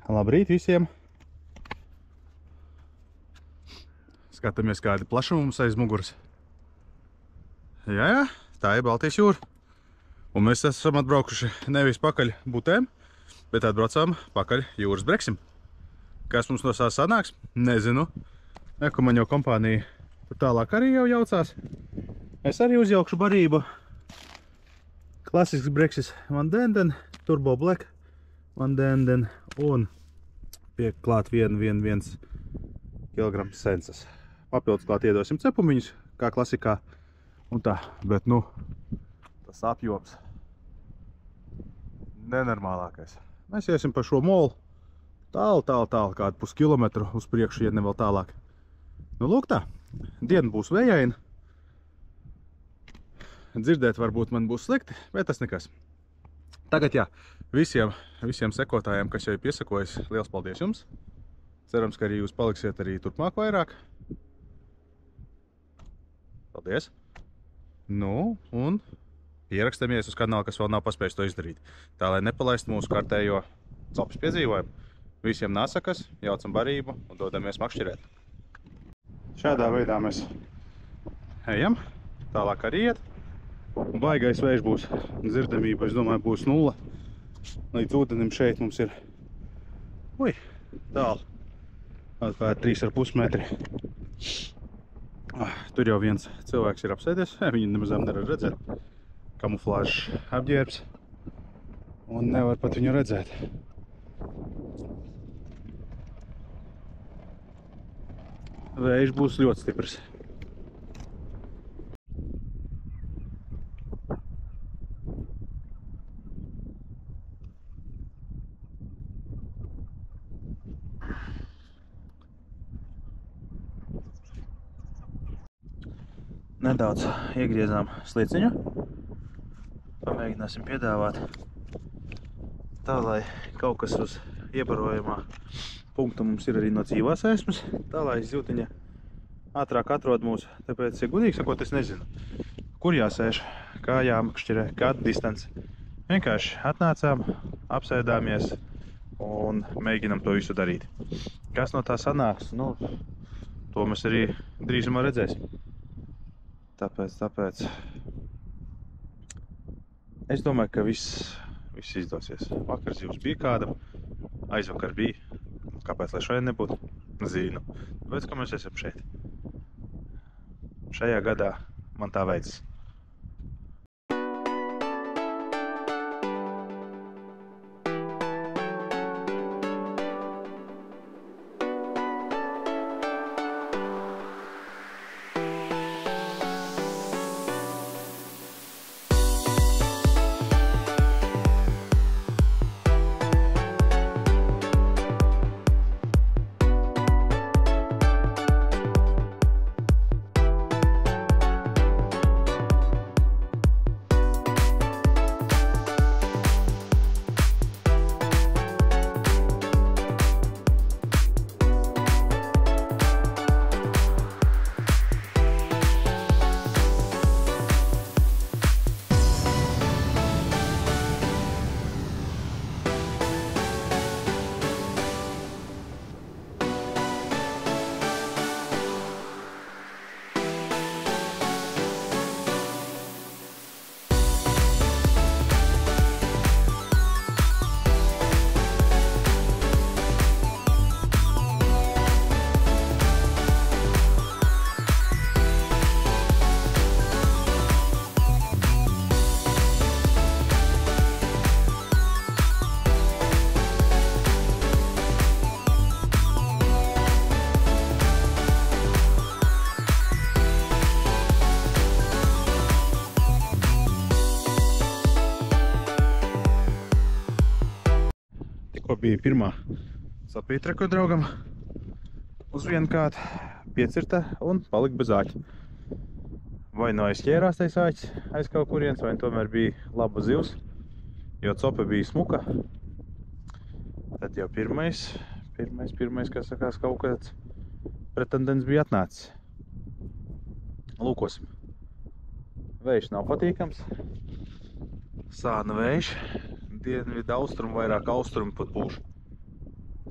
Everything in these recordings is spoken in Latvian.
Labrīt visiem! Skatāmies, kādi plašumi mums aiz muguras. Jā, tā ir Baltijas jūra. Un mēs esam atbraukuši nevis pakaļ Butēm, bet atbraucām pakaļ jūras Breksim. Kas mums no sās sanāks? Nezinu. Ekumaņo kompānija tur tālāk arī jau jaucās. Es arī uzjaukšu barību. Klasisks Breksis Van Denden, Turbo Black Van Denden un pieklāt 1 kg sensas. Papildus klāt iedosim cepumiņus, kā klasikā. Un tā, bet nu, tas apjoms nenormālākais. Mēs iesim pa šo molu tālu, kādu puskilometru uz priekšu, ja ne vēl tālāk. Nu, lūk tā, diena būs vējaina. Dzirdēt varbūt man būs slikti, bet tas nekas. Tagad jā, visiem sekotājiem, kas jau ir piesakojis, liels paldies jums. Cerams, ka arī jūs paliksiet arī turpmāk vairāk. Paldies! Nu, un ierakstamies uz kanālu, kas vēl nav paspējis to izdarīt. Tā, lai nepalaist mūsu kārtējo copas piedzīvojumu. Visiem nasakas, jaucam barību un dodamies makšķirēt. Šādā veidā mēs ejam, tālāk arī iet. Baigais vējš būs, dzirdamība, es domāju, būs 0. Līdz ūdenim šeit mums ir tālu, atpēc 3,5 metri. Tur jau viens cilvēks ir apsēdies, viņu nemazām nevar redzēt. Kamuflāžs apģērbs un nevar pat viņu redzēt. Vējš būs ļoti stiprs. Nedaudz iegriezām sliciņu. Pamēģināsim piedāvāt tā, lai kaut kas uz iebarojumā punktu mums ir arī no dzīvās esmas. Tā, lai zivtiņa ātrāk atrod mūs. Tāpēc, ja gudīgi sakot, es nezinu, kur jāsēž, kā jāmakšķirē, kāda distance. Vienkārši atnācām, apsēdāmies un mēģinam to visu darīt. Kas no tā sanāks? Nu, to mēs arī drīzumā redzēsim. Tāpēc es domāju, ka viss izdosies. Vakar zivs bija kādam, aizvakar bija. Kāpēc, lai šodien nebūtu? Zinu. Tāpēc, ka mēs esam šeit. Šajā gadā man tā veids. Bija pirmā sapītreko draugam uz vienu kādu piecirta un palika bez āķa. Vai no aizķērās tais āķis aiz kaut kurienes, vai tomēr bija laba zivs, jo copa bija smuka. Tad jau pirmais, kas sakās, kaut kāds pretendents bija atnācis. Lūkosim. Vējš nav patīkams. Sāna vējš. Dienvidu austrumu, vairāk austrumu pat būšu.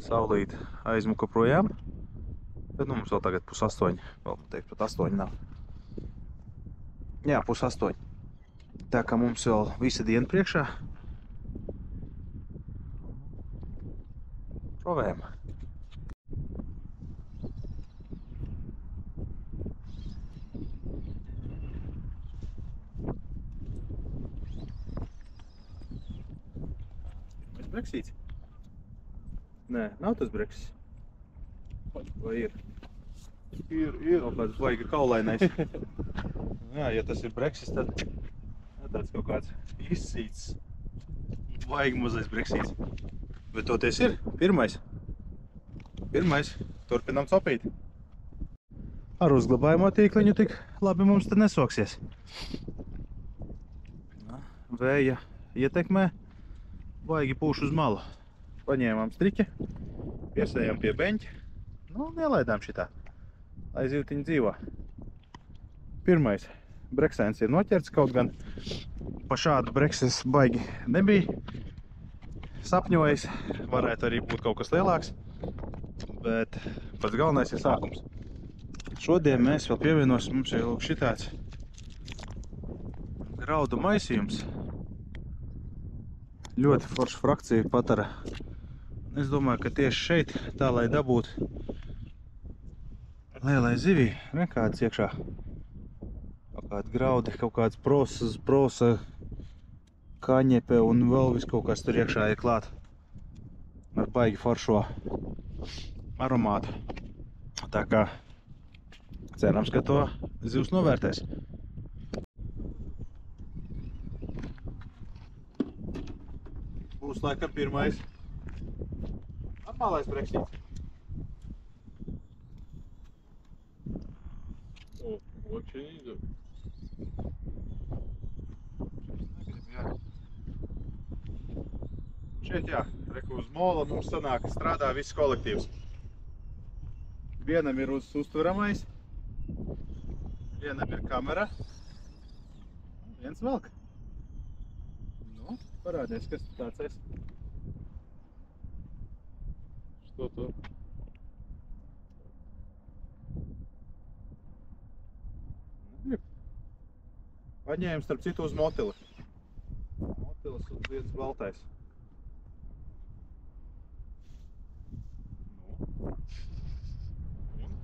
Saulīt aizmuka projām. Bet nu mums vēl tagad 7:30. Vēl teikt, pat 8 nav. Jā, 7:30. Tā kā mums vēl visa diena priekšā. Provējam. Mēs breksīts? Nē, nav tas breksis. Vai ir? Ir. Kaut kāds baigi kaulainais. Jā, ja tas ir breksis, tad tāds kaut kāds izsīts. Baigi mazais breksīts. Bet toties ir. Pirmais. Turpinām copīt. Ar uzglabājumo tīkliņu tik labi mums te nesoksies. Vēja ietekmē baigi pūš uz malu. Paņēmām striķi, piesējām pie beņķa. Nu, ielaidām šitā, lai zivtiņi dzīvo. Pirmais breksēns ir noķerts, kaut gan pa šādu brekses baigi nebija sapņojis. Varētu arī būt kaut kas lielāks, bet pats galvenais ir sākums. Šodien mēs vēl pievienosim, mums ir lūk šitāds graudu maisījums. Ļoti forša frakcija patara. Es domāju, ka tieši šeit, tā lai dabūtu lielai zivī, kāds iekšā. Kaut kādi graudi, kaut kāds prosa, kaņepe un vēl viss kaut kas tur iekšā ir klāt. Ar baigi foršo aromātu. Tā kā cerams, ka to zivs novērtēs. Būs laikam pirmais. Normālais breksīts. Очень идет. Šeit jā, reku uz mola mums sanāk strādā viss kolektīvs. Vienam ir uzturamais, vienam ir kamera, viens velk. Nu, parādies, kas tu tāds esi. Что-то. Paņēmu starp citu uz motili. Motilis un viens baltais. Nu.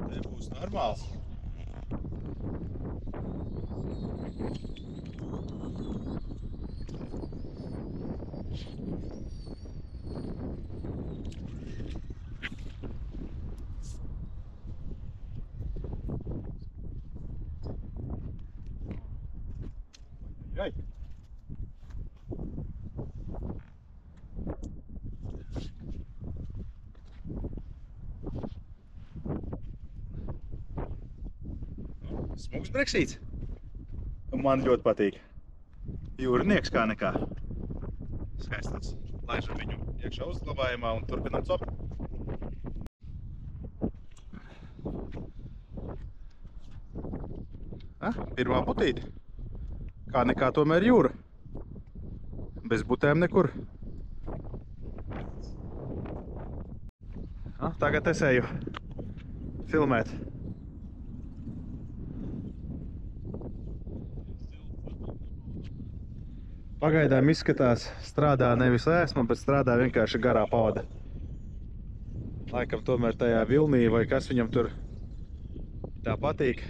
Te būs normāls. Ai. Smuks breksīts. Man ļoti patīk. Jūrnieks kā nekā. Skaists. Laižam viņu iekšā uzglabājumā un turpinām copu. Pirmā butīte. Kā nekā tomēr jūra. Bez butēm nekur. Tagad es eju filmēt. Pagaidām izskatās, strādā nevis ēsma, bet strādā vienkārši garā pavada. Laikam tomēr tajā vilnī vai kas viņam tur tā patīk.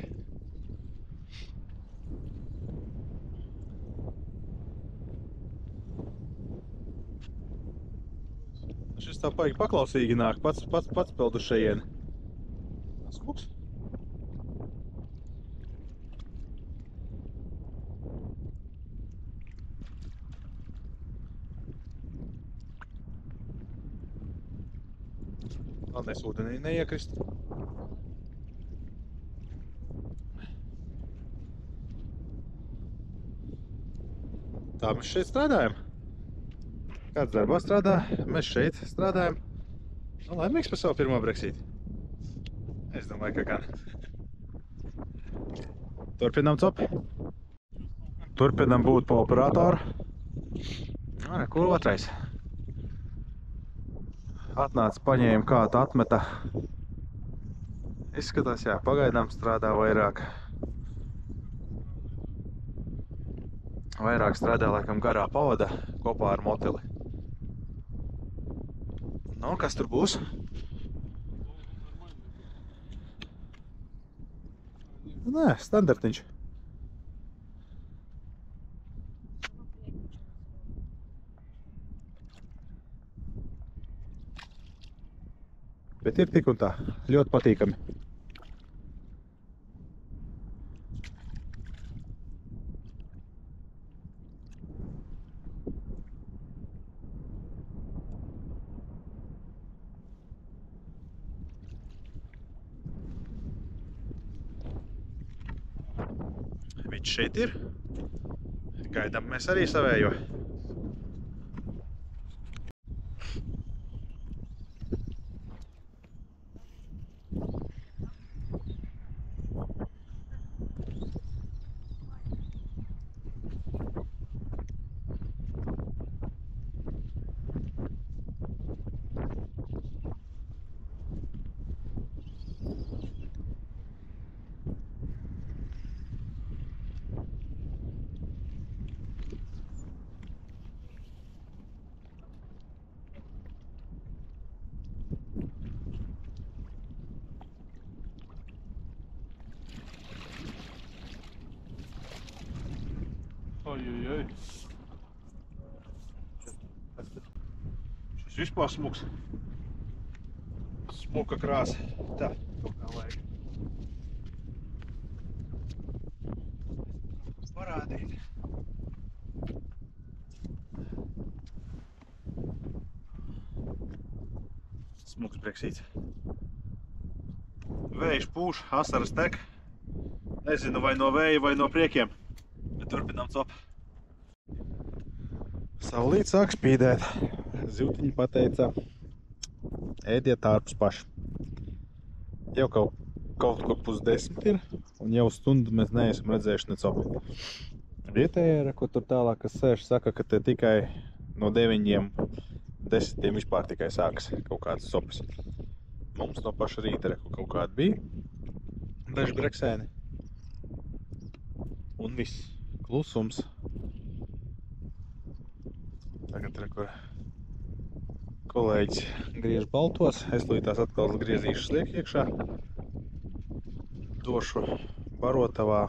Šis tā paigi paklausīgi nāk, pats peld uz šejieni. Smuks. Galvenais ūdenī neiekrist. Tā mēs šeit strādājam. Kāds darbā strādā, mēs šeit strādājam. Nu, laimīgs par savu pirmo breksīti. Es domāju, ka gan. Turpinām copi. Turpinām būt pa operatoru. Ko otrais? Atnāca, paņēma kādu, atmeta. Izskatās, jā, pagaidām strādā vairāk. Vairāk strādā, laikam, garā pavada kopā ar motili. Nu, kas tur būs? Nē, standartiņš. Bet ir tik un tā, ļoti patīkami. Viņš šeit ir. Gaidām mēs arī savējo. Oi. Šis vispār smuks. Smuka krāsa. Tā, kaut kā vajag. Parādīt. Smuks breksīts. Vējš pūš, asaras tek. Nezinu, vai no vēja, vai no priekiem. Bet turpinām copu. Saulīt sāk spīdēt. Zivtiņi pateica, ēdiet ārpus paši. Jau kaut ko 9:30 ir, un jau stundu mēs neesam redzējuši ne copi. Vietējā, ko tur tālāk, kas sēž, saka, ka te tikai no 9:10 vispār tikai sākas kaut kādas sopas. Mums no paša rīta kaut kāda bija. Daži breksēni. Un viss. Klusums. Tagad kur kolēģis griež baltos. Es līdz atkal griezīšu slieku iekšā. Došu barotavā.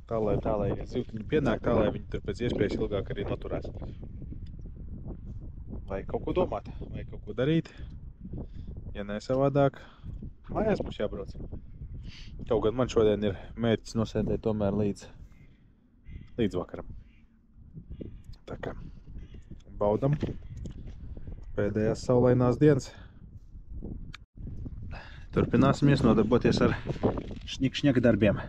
Tā, lai zivtiņi pienāk, tā, lai viņi tur pēc iespējas ilgāk arī noturās. Vai kaut ko domāt, vai kaut ko darīt. Ja ne savādāk, mājās mums jābrauc. Kaut gan man šodien ir mērķis nosēdēt tomēr līdz vakaram. Tā kā baudam pēdējās saulainās dienas. Turpināsimies nodarboties ar šņik-šņak darbiem.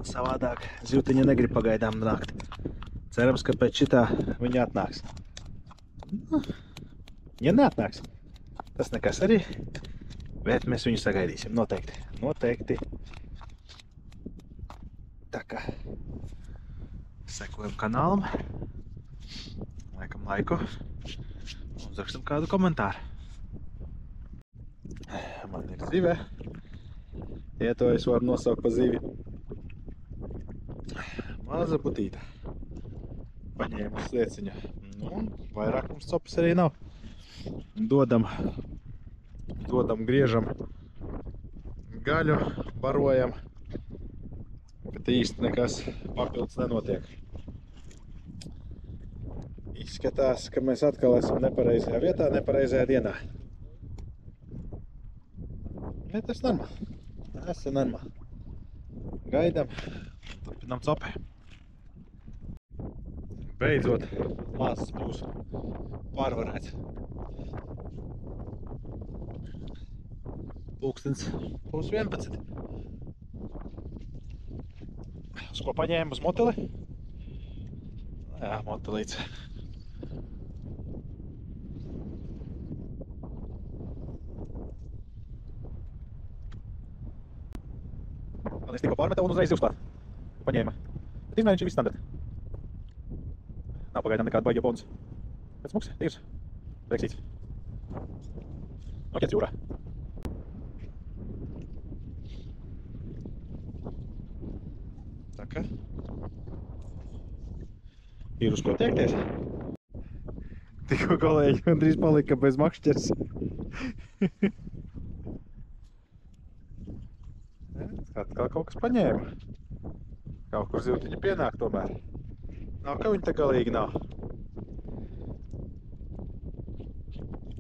Savādāk zivtiņa negrib pagaidām nākt. Cerams, ka pēc šitā viņa atnāks. Ja neatnāks, tas nekas arī, bet mēs viņu sagaidīsim. Noteikti. Tā kā sekojam kanālam, laikam laiku un uzrakstam kādu komentāru. Man ir zive. Ja to es varu nosaukt pa zivi. Maza butīta. Paņēmu slieciņu. Nu, vairāk mums copas arī nav. Dodam, griežam gaļu, barojam. Bet īsti nekas papildus nenotiek. Izskatās, ka mēs atkal esam nepareizajā vietā, nepareizajā dienā. Bet tas normāli. Tas ir normāli. Gaidam, turpinām copi. Beidzot, māsas būs pārvarēts. Pulkstens būs 11. Uz ko paņēmu? Uz moteli? Jā, motelīts. Es tikko pārmeta un uzreiz zivs klāt. Paņēma. Bet izmēģinājums ir viss standarta. Nav pagaidām nekāda baigi bonus. Pēc smuks, tīrs. Breksīts. Noķerts jūrā. Tā kā ir uz ko tiekties. Tikko kolēģi gandrīz palika bez makšķers. Atkal kaut kas paņēma. Kaut kur zivtiņa pienāk tomēr. Nav, ka viņi te galīgi nav.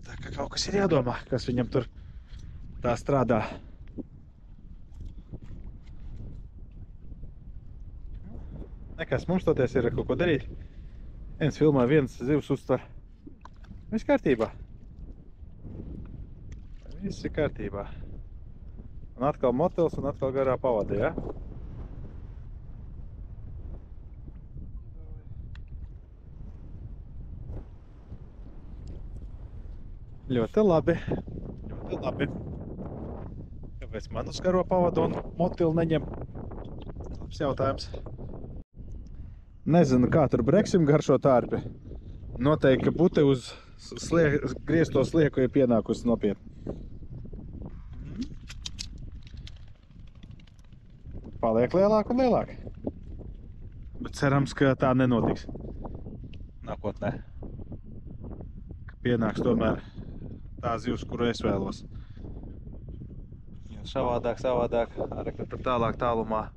Tā kā kaut kas ir jādomā, kas viņam tur tā strādā. Nekas, mums toties ir kaut ko darīt. Viens filmā, viens zivs uztver. Viss kārtībā. Viss ir kārtībā. Un atkal motels un atkal garā pavada, ja? Ļoti labi. Ļoti labi. Kāpēc man uz garo pavadu un motilu neņem? Labs jautājums. Nezinu, kā tur breksim garšo tārpi. Noteikti, ka bute uz griezto slieku ir pienākusi nopietni. Paliek lielāk un lielāk. Bet cerams, ka tā nenotiks nākotnē. Ka pienāks tomēr tā zivs, kuru es vēlos. Jo savādāk, arī tur tālāk tālumā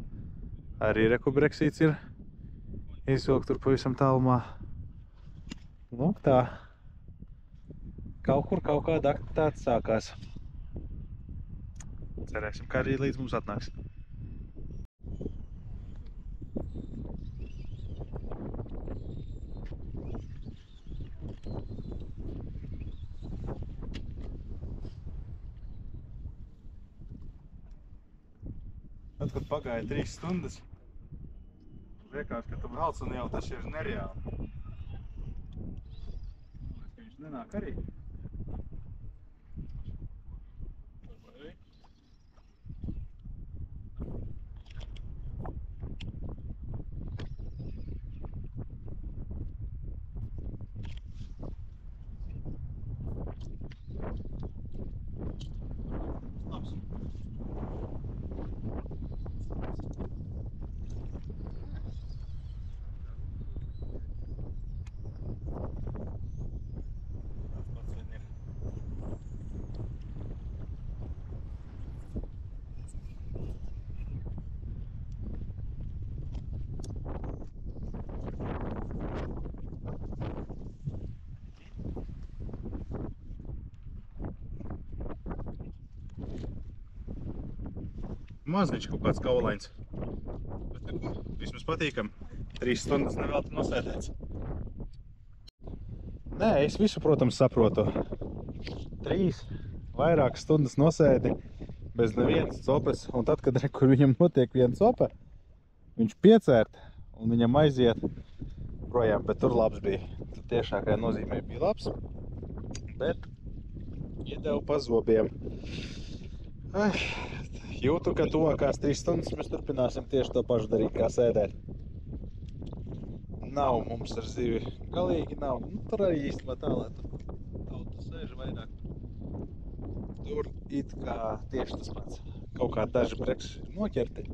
arī reku breksīts ir. Izvilkt tur pavisam tālumā. Nu, tā. Kaut kur kaut kāda aktivitāte sākās. Cerēsim, ka arī līdz mums atnāks. Tad, kad pagāja 3 stundas, liekas, ka tu brauc un jau tas ir nereāli. Viņš nenāk arī. Labs. Mazliņš kaut kāds kaulains. Bet neko, vismaz patīkam. 3 stundas nevēlti nosēdēts. Nē, es visu, protams, saprotu. 3 vairākas stundas nosēdi bez nevienas copes. Un tad, kad kur viņam notiek viena copa, viņš piecērt un viņam aiziet projām. Bet tur labs bija. Tur tiešākajā nozīmē bija labs. Bet iedeva pa zobiem. Ai. Jūtu, ka tuvākās 3 stundas mēs turpināsim tieši to pašu darīt, kā sēdēt. Nav mums ar zivi, galīgi nav. Nu, tur arī īstenībā tā, lai tur tauta sēž vairāk. Tur it kā tieši tas pats. Kaut kā daži breks ir noķerti,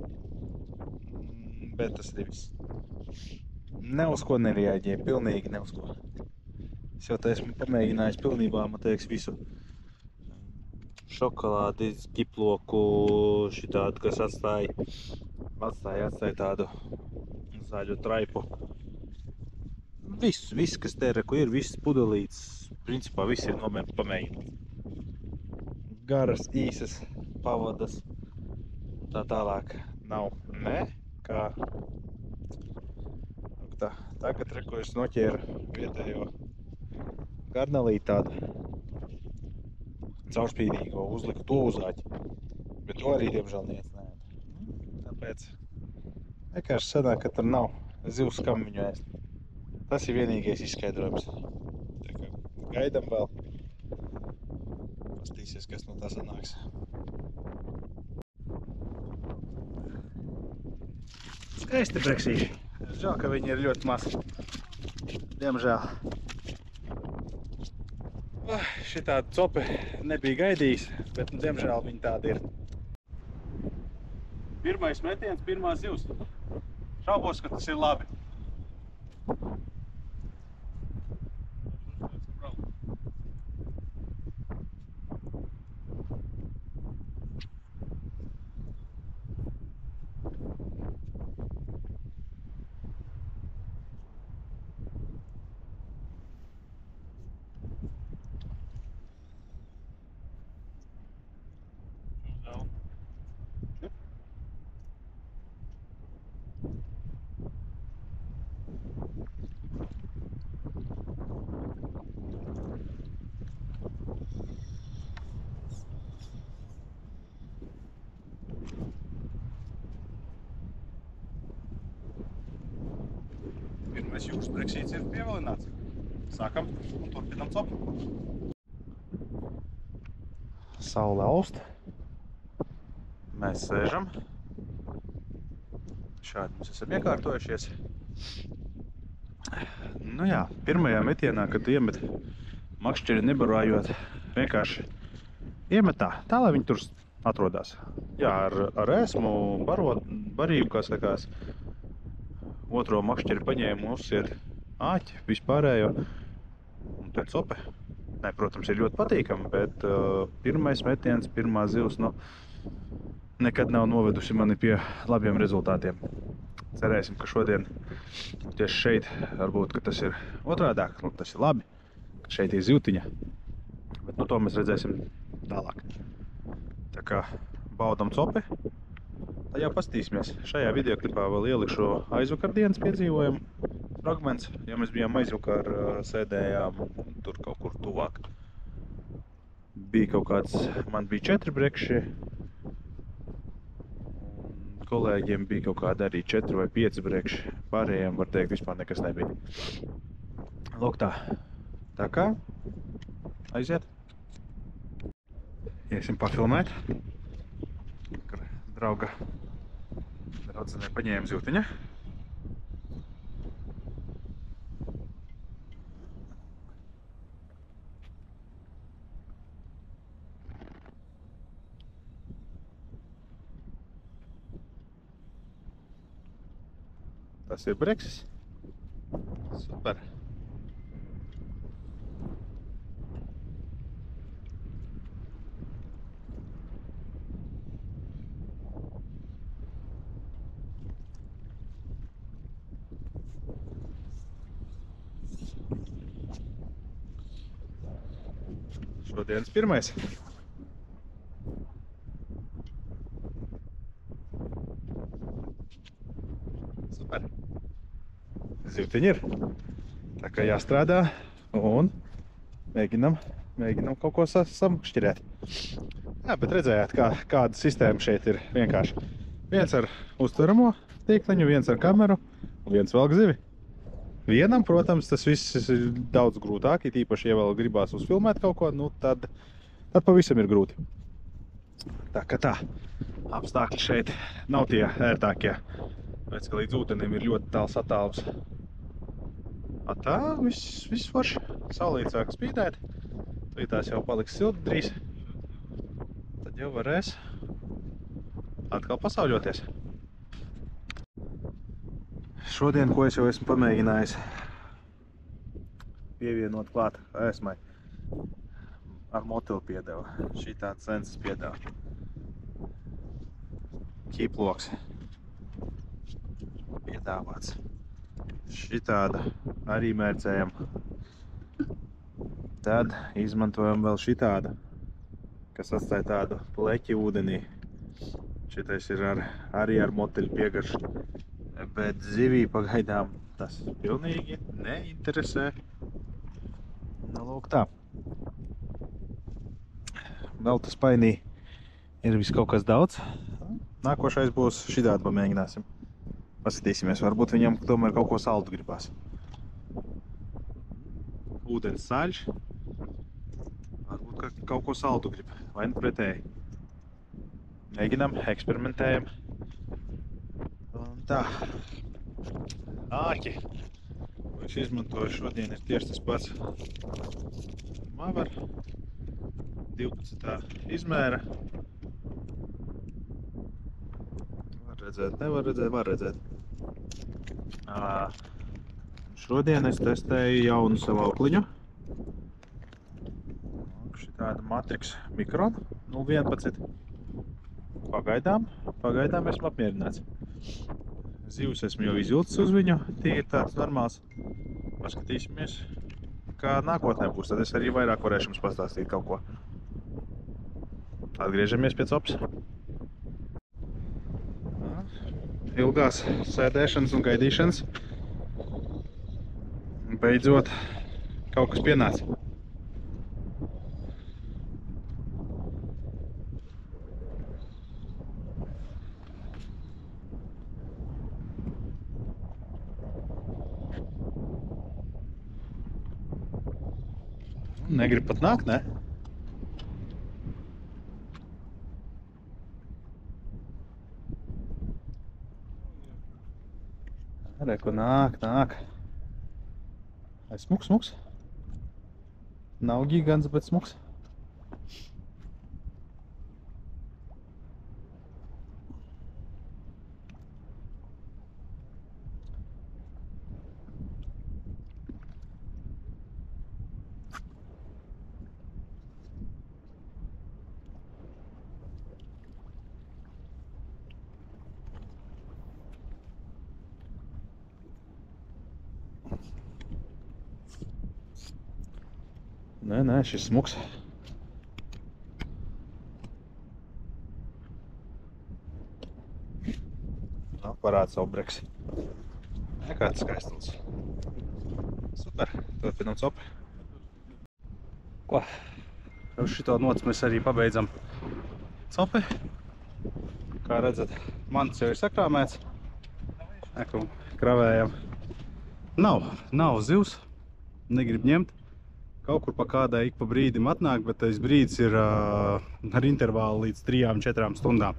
bet tas ir viss. Ne uz ko nereaģēja, pilnīgi ne uz ko. Es jau te esmu pamēģinājis pilnībā, man teiks, visu. Šokolādi, ķiploku, šitādu, kas atstāja tādu zaļu traipu. Viss, kas te reku ir, viss pudelīts, principā viss ir pamēģināts. Garas, īsas, pavadas, tā tālāk nav nekā. Tā, tagad reku es noķēru vietējo garnelīti tādu. Caurspīdīgo, uzliku to uzāķi, bet to arī, diemžēl, neviens neēd. Tāpēc vienkārši sanāk, ka tur nav zivs, kam viņu ēst. Tas ir vienīgais izskaidrojums. Tā kā gaidam vēl. Pastīsies, kas no tā sanāks. Skaisti breksīši. Žēl, ka viņi ir ļoti maz. Diemžēl. Šitādu copi nebija gaidījis, bet diemžēl viņi tādi ir. Pirmais metiens, pirmā zivs. Šaubos, ka tas ir labi. Pirmais jūras breksīts ir pievilināts. Sākam un turpinam copu. Saule aust. Mēs sēžam. Šādi mēs esam iekārtojušies. Nu jā, pirmajā metienā, kad iemet makšķeri nebarājot, vienkārši iemet tā, lai viņi tur atrodās. Jā, ar esmu barību, kā sakās. Otro makšķeri paņēmu, uzsiet āķi, vispārējo. Un te cope. Nē, protams, ir ļoti patīkami, bet pirmais metiens, pirmā zivs, nekad nav novedusi mani pie labiem rezultātiem. Cerēsim, ka šodien tieši šeit, varbūt, ka tas ir otrādāk, tas ir labi, ka šeit ir zivtiņa. Bet to mēs redzēsim tālāk. Tā kā baudam copi. Tad jau pastīsimies. Šajā videoklipā vēl ielikšu aizvakardienas piedzīvojumu fragments, jo mēs bijām aizvakar sēdējām tur kaut kur tuvāk. Bija kaut kāds, man bija 4 brekši, kolēģiem bija kaut kāda arī 4 vai 5 brekši, pārējiem, var teikt, vispār nekas nebija. Lūk tā. Tā kā, aiziet. Iesim pafilmēt. Draudzenei paņēma zivtiņa. Tas ir breksis. Super. Šodienas pirmais. Super. Zivtiņi ir. Tā kā jāstrādā un mēģinam kaut ko samakšķirēt. Jā, bet redzējāt, kāda sistēma šeit ir vienkārši. Viens ar uztveramo tīkliņu, viens ar kameru un viens velk zivi. Vienam, protams, tas viss ir daudz grūtāk, it īpaši, ja vēl gribās uzfilmēt kaut ko, tad pavisam ir grūti. Tā kā tā, apstākļi šeit nav tie ērtākie, pēc ka līdz ūdenim ir ļoti tāls attālums. Tā, viss forši, saulīt sāk spīdēt, tās jau paliks silti drīz, tad jau varēs atkal pasauļoties. Šodien, ko es jau esmu pamēģinājis pievienot klāt esmai, ar motili piedeva. Šī tāds senses piedeva. Ķiploks piedāvāts. Šitāda arī mērcējam. Tad izmantojam vēl šitādu, kas atstāja tādu pleķi ūdenī. Šitais ir arī ar motili piegaršu. Bet zivī pagaidām tas pilnīgi neinteresē. Lūk tā. Vēl tas painī ir viss kaut kas daudz. Nākošais būs šitādu pamēģināsim. Paskatīsimies, varbūt viņam tomēr kaut ko saldu gribās. Ūdens saļš. Varbūt kaut ko saldu grib, vai nu pretēji. Mēģinam, eksperimentējam. Un Tā. Āķi. Ko es izmantoju šodien, ir tieši tas pats. Mavar. 12. izmēra. Var redzēt, nevar redzēt, var redzēt. Šodien es testēju jaunu savu aukliņu. Šitāda Matrix Micron 011. Pagaidām esmu apmierināts. Zivs esmu jau izjūtas uz viņu, tīri tāds normāls. Paskatīsimies, kā nākotnē būs, tad es arī vairāk varēšu jums pastāstīt kaut ko. Atgriežamies pēc ops. Ilgās sēdēšanas un gaidīšanas. Beidzot, kaut kas pienāca. Negrib pat nākt, ne? Reku, nāk. Ai, smuks. Nav gigants, bet smuks. Nē, šis smuks. Parāda savu breks. Kāds skaistuls. Super, turpinam copi. Ko? Uz šito nots mēs arī pabeidzam copi. Kā redzat, mants jau ir sakrāmēts. Eku kravējam. Nav zivs. Negrib ņemt. Kaut kur pa kādai ik pa brīdim atnāk, bet tas brīdis ir ar intervālu līdz 3-4 stundām.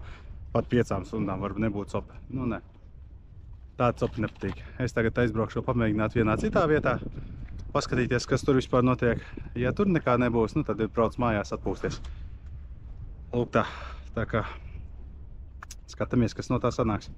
Pat 5 stundām var nebūt cope. Nu, ne. Tāda cope nepatīk. Es tagad aizbraukšu pamēģināt vienā citā vietā. Paskatīties, kas tur vispār notiek. Ja tur nekā nebūs, nu tad brauc mājās atpūsties. Lūk tā. Tā kā skatāmies, kas no tā sanāks.